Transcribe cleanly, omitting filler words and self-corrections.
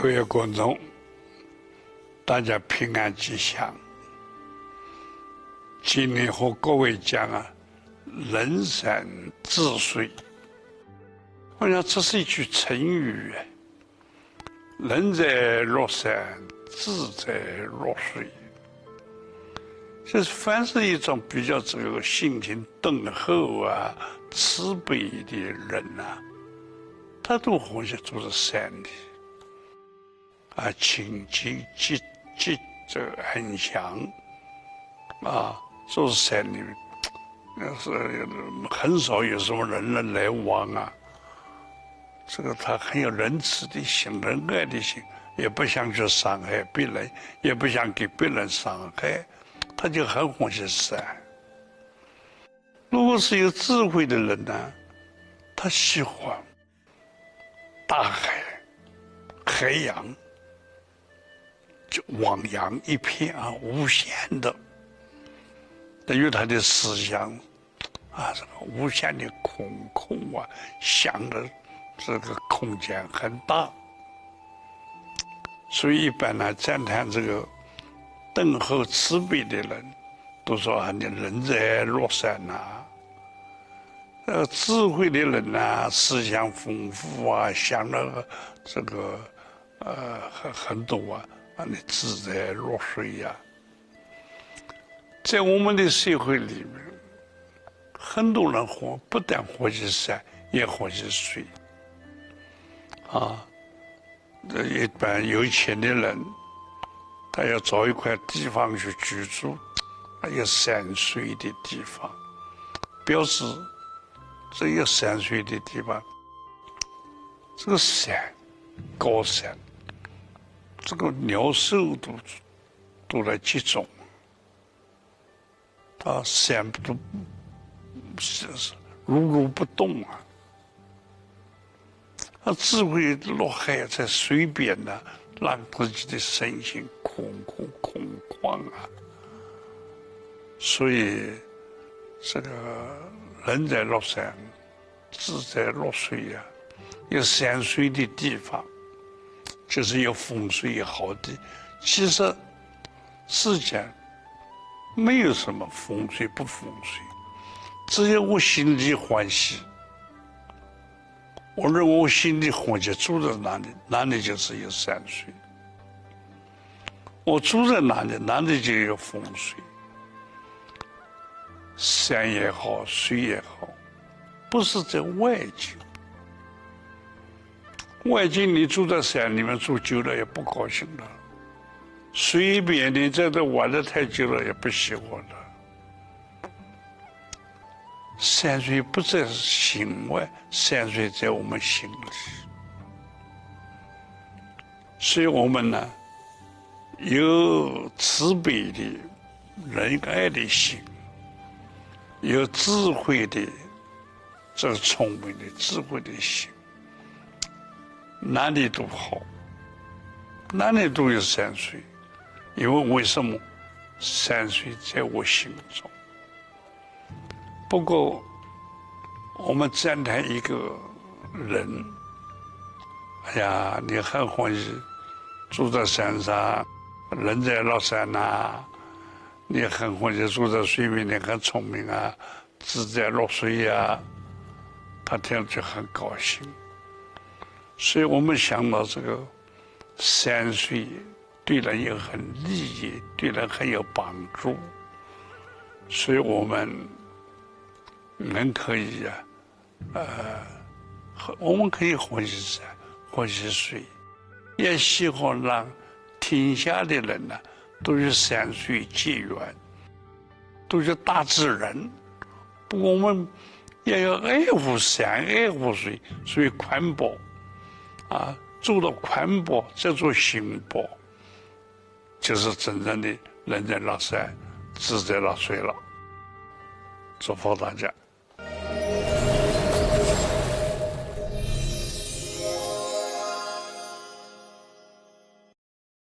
6月过中，大家平安吉祥。今年和各位讲人山治水。我想这是一句成语人在落山，志在落水。就是凡是一种比较这个性情敦厚慈悲的人他都好像住在山里清净积这个安详住在山里面，是很少有什么人来往这个他很有仁慈的心，仁爱的心，也不想去伤害别人，也不想给别人伤害，他就很欢喜山。如果是有智慧的人他喜欢大海、海洋，就汪洋一片无限的，等于他的思想这个无限的空想的这个空间很大。所以一般赞叹这个敦厚慈悲的人，都说你人在落山智慧的人思想丰富想了这个很多你志在落水在我们的社会里面，很多人不但欢喜山，也欢喜水一般有钱的人，他要找一块地方去居住，有山水的地方，表示这有山水的地方，这个山高山，这个鸟兽都来集中山都如不动智慧落海在水边让自己的身心空旷所以这个人在落山，志在落水有山水的地方，就是有风水好的。其实世间没有什么风水不风水，只有我心里欢喜。我认为我心里欢喜，住在哪里，哪里就是有山水；我住在哪里，哪里就有风水。山也好，水也好，不是在外境。外境你住在山里面住久了也不高兴了，水边你在这玩得太久了也不喜欢了。山水不在心外，山水在我们心里。所以我们有慈悲的仁爱的心，有智慧的这个聪明的智慧的心，哪里都好，哪里都有山水。因为什么？山水在我心中。不过我们赞叹一个人，你很欢喜住在山上，人在落山你很欢喜住在水边，你很聪明志在落水他听了就很高兴。所以我们想到这个山水对人也很利益，对人很有帮助，所以我们可以我们可以欢喜山，欢喜水，也希望让天下的人都与山水结缘，都是大自然。不过我们也要爱护山，爱护水，所以宽博做到宽博，再做心博，就是真正的人在落山，志在落水了。祝福大家。